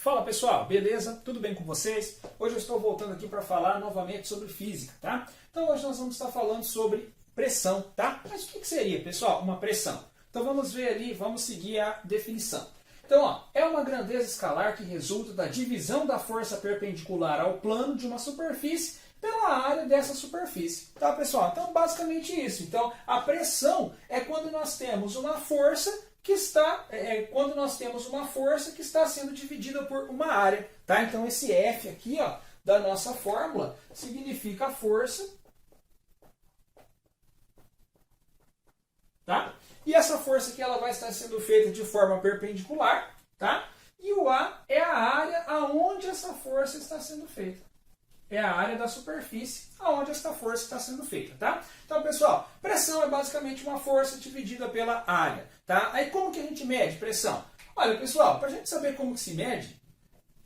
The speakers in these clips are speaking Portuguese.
Fala pessoal, beleza? Tudo bem com vocês? Hoje eu estou voltando aqui para falar novamente sobre física, tá? Então hoje nós vamos estar falando sobre pressão, tá? Mas o que seria, pessoal, uma pressão? Então vamos ver ali, vamos seguir a definição. Então, ó, é uma grandeza escalar que resulta da divisão da força perpendicular ao plano de uma superfície pela área dessa superfície, tá pessoal? Então basicamente isso. Então a pressão é quando nós temos uma força que está sendo dividida por uma área, tá? Então esse F aqui, ó, da nossa fórmula significa força, tá? E essa força aqui ela vai estar sendo feita de forma perpendicular, tá? E o A é a área aonde essa força está sendo feita. É a área da superfície aonde essa força está sendo feita, tá? Então, pessoal, pressão é basicamente uma força dividida pela área, tá? Aí como que a gente mede pressão? Olha, pessoal, para a gente saber como que se mede,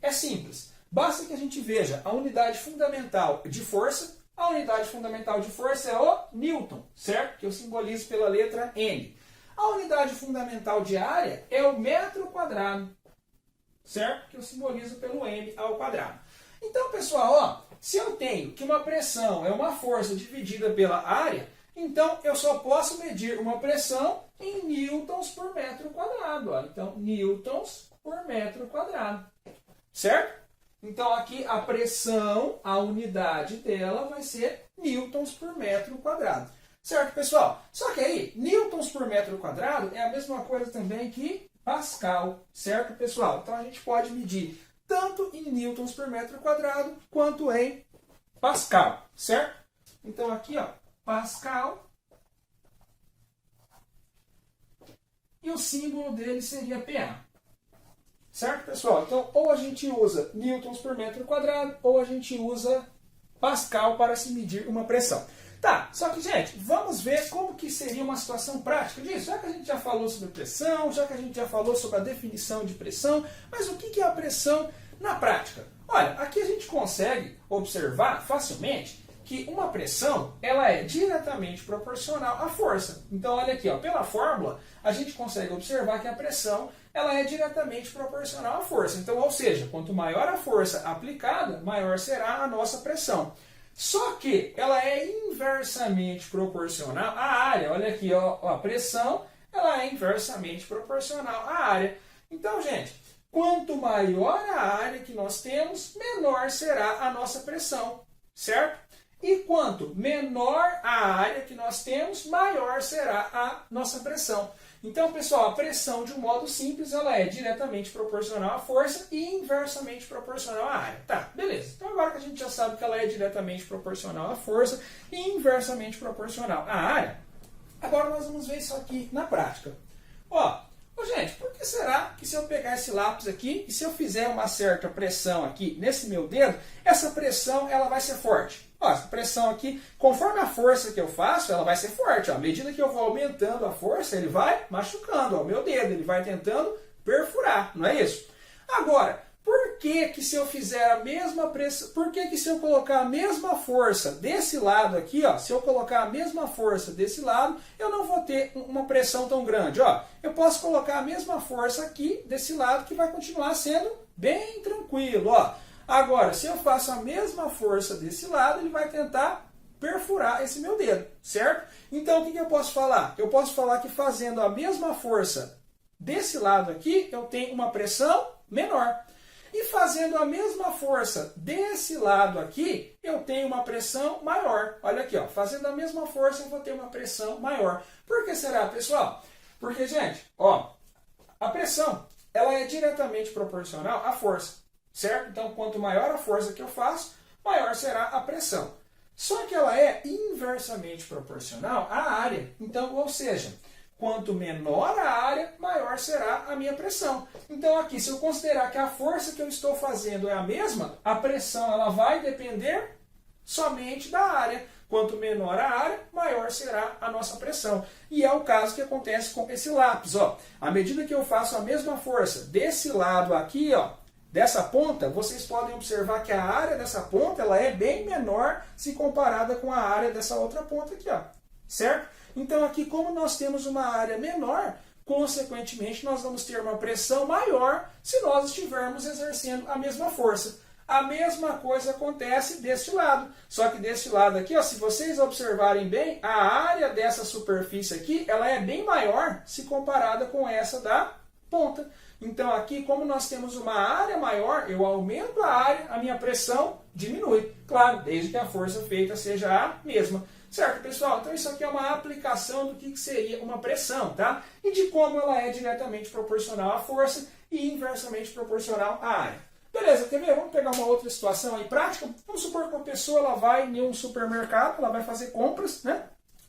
é simples. Basta que a gente veja a unidade fundamental de força. A unidade fundamental de força é o Newton, certo? Que eu simbolizo pela letra N. A unidade fundamental de área é o metro quadrado, certo? Que eu simbolizo pelo M ao quadrado. Então, pessoal, ó, se eu tenho que uma pressão é uma força dividida pela área, então eu só posso medir uma pressão em newtons por metro quadrado. Ó. Então, newtons por metro quadrado. Certo? Então, aqui a pressão, a unidade dela vai ser newtons por metro quadrado. Certo, pessoal? Só que aí, newtons por metro quadrado é a mesma coisa também que Pascal. Certo, pessoal? Então, a gente pode medir tanto em newtons por metro quadrado, quanto em Pascal, certo? Então aqui, ó, Pascal, e o símbolo dele seria PA. Certo, pessoal? Então, ou a gente usa newtons por metro quadrado, ou a gente usa Pascal para se medir uma pressão. Tá, só que, gente, vamos ver como que seria uma situação prática disso. Já que a gente já falou sobre pressão, já que a gente já falou sobre a definição de pressão, mas o que é a pressão na prática? Olha, aqui a gente consegue observar facilmente que uma pressão ela é diretamente proporcional à força. Então, olha aqui, ó, pela fórmula, a gente consegue observar que a pressão ela é diretamente proporcional à força. Então, ou seja, quanto maior a força aplicada, maior será a nossa pressão. Só que ela é inversamente proporcional à área. Olha aqui, ó, a pressão ela é inversamente proporcional à área. Então, gente, quanto maior a área que nós temos, menor será a nossa pressão, certo? E quanto menor a área que nós temos, maior será a nossa pressão. Então, pessoal, a pressão, de um modo simples, ela é diretamente proporcional à força e inversamente proporcional à área. Tá, beleza. Então, agora que a gente já sabe que ela é diretamente proporcional à força e inversamente proporcional à área, agora nós vamos ver isso aqui na prática. Ó, gente, por que será que se eu pegar esse lápis aqui e se eu fizer uma certa pressão aqui nesse meu dedo, essa pressão ela vai ser forte? Ó, essa pressão aqui, conforme a força que eu faço, ela vai ser forte. Ó. À medida que eu vou aumentando a força, ele vai machucando ó, o meu dedo, ele vai tentando perfurar, não é isso? Agora, por que se eu fizer a mesma pressão, por que se eu colocar a mesma força desse lado aqui, ó, se eu colocar a mesma força desse lado, eu não vou ter uma pressão tão grande, ó. Eu posso colocar a mesma força aqui desse lado que vai continuar sendo bem tranquilo, ó. Agora, se eu faço a mesma força desse lado, ele vai tentar perfurar esse meu dedo, certo? Então, o que eu posso falar? Eu posso falar que fazendo a mesma força desse lado aqui, eu tenho uma pressão menor. E fazendo a mesma força desse lado aqui, eu tenho uma pressão maior. Olha aqui, ó, fazendo a mesma força, eu vou ter uma pressão maior. Por que será, pessoal? Porque, gente, ó, a pressão ela é diretamente proporcional à força, certo? Então, quanto maior a força que eu faço, maior será a pressão. Só que ela é inversamente proporcional à área. Então, ou seja, quanto menor a área, maior será a minha pressão. Então aqui, se eu considerar que a força que eu estou fazendo é a mesma, a pressão ela vai depender somente da área. Quanto menor a área, maior será a nossa pressão. E é o caso que acontece com esse lápis. Ó. À medida que eu faço a mesma força desse lado aqui, ó, dessa ponta, vocês podem observar que a área dessa ponta ela é bem menor se comparada com a área dessa outra ponta aqui. Ó. Certo? Então aqui, como nós temos uma área menor, consequentemente nós vamos ter uma pressão maior se nós estivermos exercendo a mesma força. A mesma coisa acontece deste lado, só que deste lado aqui, ó, se vocês observarem bem, a área dessa superfície aqui, ela é bem maior se comparada com essa da ponta. Então aqui, como nós temos uma área maior, eu aumento a área, a minha pressão diminui. Claro, desde que a força feita seja a mesma. Certo, pessoal? Então isso aqui é uma aplicação do que seria uma pressão, tá? E de como ela é diretamente proporcional à força e inversamente proporcional à área. Beleza, quer ver? Vamos pegar uma outra situação aí prática. Vamos supor que uma pessoa ela vai em um supermercado, ela vai fazer compras, né?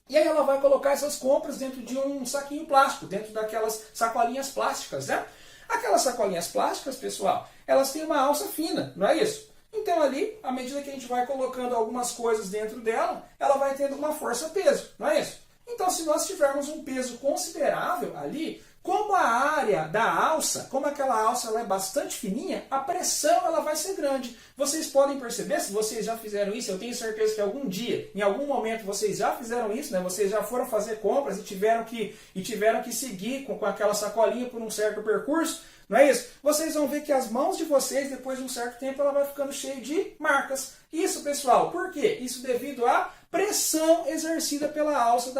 E aí ela vai colocar essas compras dentro de um saquinho plástico, dentro daquelas sacolinhas plásticas, né? Aquelas sacolinhas plásticas, pessoal, elas têm uma alça fina, não é isso? Então ali, à medida que a gente vai colocando algumas coisas dentro dela, ela vai tendo uma força-peso, não é isso? Então se nós tivermos um peso considerável ali, como a área da alça, como aquela alça ela é bastante fininha, a pressão ela vai ser grande. Vocês podem perceber, se vocês já fizeram isso, eu tenho certeza que algum dia, em algum momento vocês já fizeram isso, né? Vocês já foram fazer compras e tiveram que seguir com aquela sacolinha por um certo percurso, não é isso? Vocês vão ver que as mãos de vocês, depois de um certo tempo, ela vai ficando cheia de marcas. Isso, pessoal, por quê? Isso devido à pressão exercida pela alça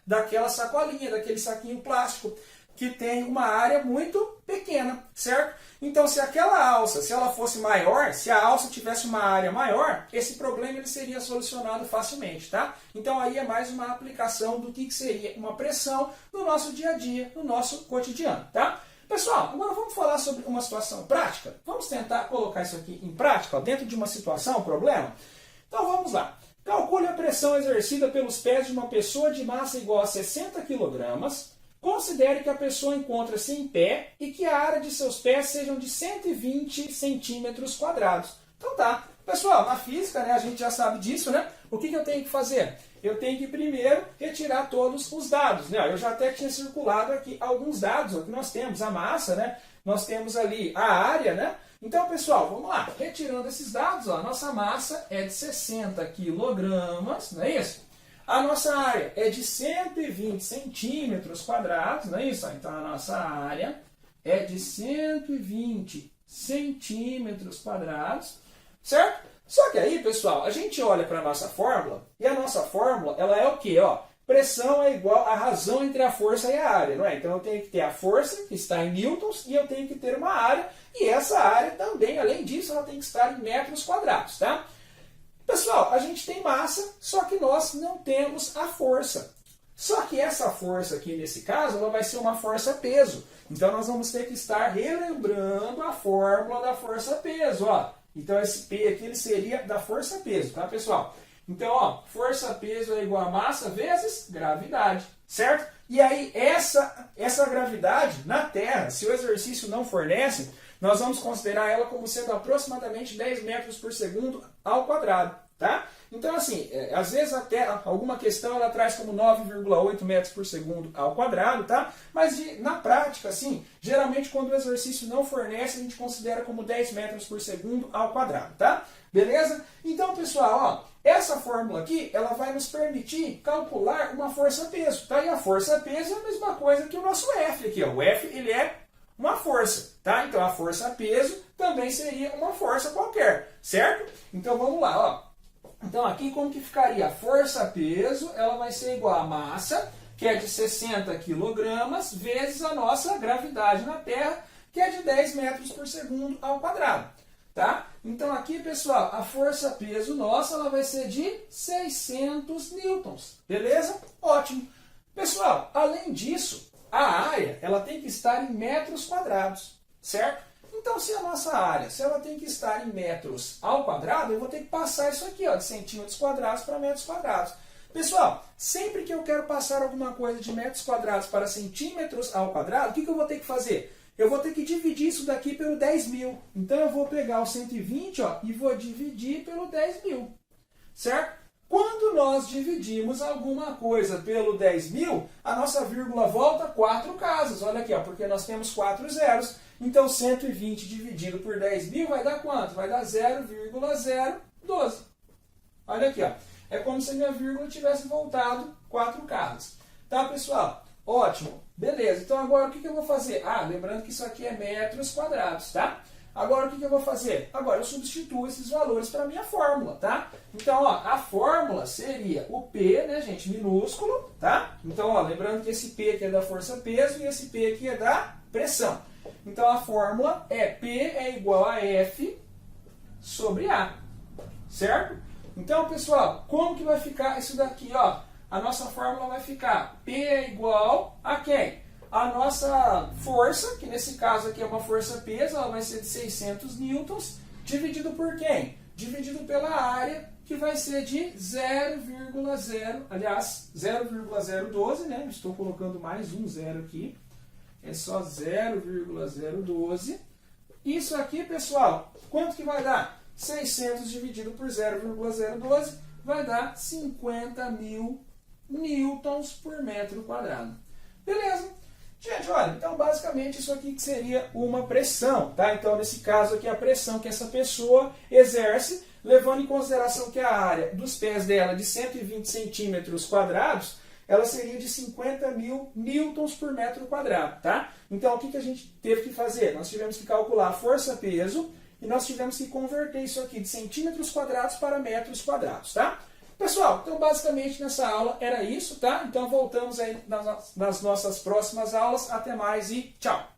daquela sacolinha, daquele saquinho plástico, que tem uma área muito pequena, certo? Então, se aquela alça, se ela fosse maior, se a alça tivesse uma área maior, esse problema ele seria solucionado facilmente, tá? Então, aí é mais uma aplicação do que seria uma pressão no nosso dia a dia, no nosso cotidiano, tá? Pessoal, agora vamos falar sobre uma situação prática? Vamos tentar colocar isso aqui em prática, ó, dentro de uma situação, um problema? Então, vamos lá. Calcule a pressão exercida pelos pés de uma pessoa de massa igual a 60 kg. Considere que a pessoa encontra-se em pé e que a área de seus pés sejam de 120 centímetros quadrados. Então tá. Pessoal, na física, né, a gente já sabe disso, né? O que eu tenho que fazer? Eu tenho que primeiro retirar todos os dados, né? Eu já até tinha circulado aqui alguns dados, ó, que nós temos a massa, né? Nós temos ali a área, né? Então, pessoal, vamos lá. Retirando esses dados, ó, a nossa massa é de 60 kg, não é isso? A nossa área é de 120 centímetros quadrados, não é isso? Então, a nossa área é de 120 centímetros quadrados, certo? Só que aí, pessoal, a gente olha para a nossa fórmula, e a nossa fórmula, ela é o quê? Ó, pressão é igual a razão entre a força e a área, não é? Então, eu tenho que ter a força, que está em newtons, e eu tenho que ter uma área, e essa área também, além disso, ela tem que estar em metros quadrados, tá? Pessoal, a gente tem massa, só que nós não temos a força. Só que essa força aqui, nesse caso, ela vai ser uma força-peso. Então, nós vamos ter que estar relembrando a fórmula da força-peso. Então, esse P aqui ele seria da força-peso, tá, pessoal? Então, ó, força-peso é igual a massa vezes gravidade, certo? E aí, essa gravidade na Terra, se o exercício não fornece, nós vamos considerar ela como sendo aproximadamente 10 metros por segundo ao quadrado, tá? Então, assim, às vezes até alguma questão ela traz como 9,8 metros por segundo ao quadrado, tá? Mas na prática, assim, geralmente quando o exercício não fornece, a gente considera como 10 metros por segundo ao quadrado, tá? Beleza? Então, pessoal, ó, essa fórmula aqui, ela vai nos permitir calcular uma força-peso, tá? E a força-peso é a mesma coisa que o nosso F aqui, ó. O F, ele é uma força, tá? Então, a força-peso também seria uma força qualquer, certo? Então, vamos lá, ó. Então, aqui como que ficaria? A força-peso, ela vai ser igual a massa, que é de 60 kg, vezes a nossa gravidade na Terra, que é de 10 metros por segundo ao quadrado, tá? Então, aqui, pessoal, a força-peso nossa, ela vai ser de 600 newtons, beleza? Ótimo. Pessoal, além disso, a área, ela tem que estar em metros quadrados, certo? Então, se a nossa área, se ela tem que estar em metros ao quadrado, eu vou ter que passar isso aqui, ó, de centímetros quadrados para metros quadrados. Pessoal, sempre que eu quero passar alguma coisa de metros quadrados para centímetros ao quadrado, o que eu vou ter que fazer? Eu vou ter que dividir isso daqui pelo 10.000. Então, eu vou pegar o 120, ó, e vou dividir pelo 10.000, certo? Quando nós dividimos alguma coisa pelo 10.000, a nossa vírgula volta 4 casas. Olha aqui, ó, porque nós temos 4 zeros. Então, 120 dividido por 10.000 vai dar quanto? Vai dar 0,012. Olha aqui, ó. É como se a minha vírgula tivesse voltado 4 casas. Tá, pessoal? Ótimo. Beleza, então agora o que eu vou fazer? Ah, lembrando que isso aqui é metros quadrados, tá? Agora o que eu vou fazer? Agora eu substituo esses valores para a minha fórmula, tá? Então, ó, a fórmula seria o P, né, gente, minúsculo, tá? Então, ó, lembrando que esse P aqui é da força-peso e esse P aqui é da pressão. Então, a fórmula é P é igual a F sobre A, certo? Então, pessoal, como que vai ficar isso daqui, ó? A nossa fórmula vai ficar P é igual a quem? A nossa força, que nesse caso aqui é uma força-peso, ela vai ser de 600 newtons, dividido por quem? Dividido pela área, que vai ser de 0,012, né? Estou colocando mais um zero aqui. É só 0,012. Isso aqui, pessoal, quanto que vai dar? 600 dividido por 0,012 vai dar 50.000 newtons por metro quadrado. Beleza? Gente, olha, então basicamente isso aqui que seria uma pressão, tá? Então nesse caso aqui a pressão que essa pessoa exerce, levando em consideração que a área dos pés dela é de 120 centímetros quadrados, ela seria de 50.000 newtons por metro quadrado, tá? Então o que a gente teve que fazer? Nós tivemos que calcular a força-peso e nós tivemos que converter isso aqui de centímetros quadrados para metros quadrados, tá? Pessoal, então basicamente nessa aula era isso, tá? Então voltamos aí nas nossas próximas aulas. Até mais e tchau!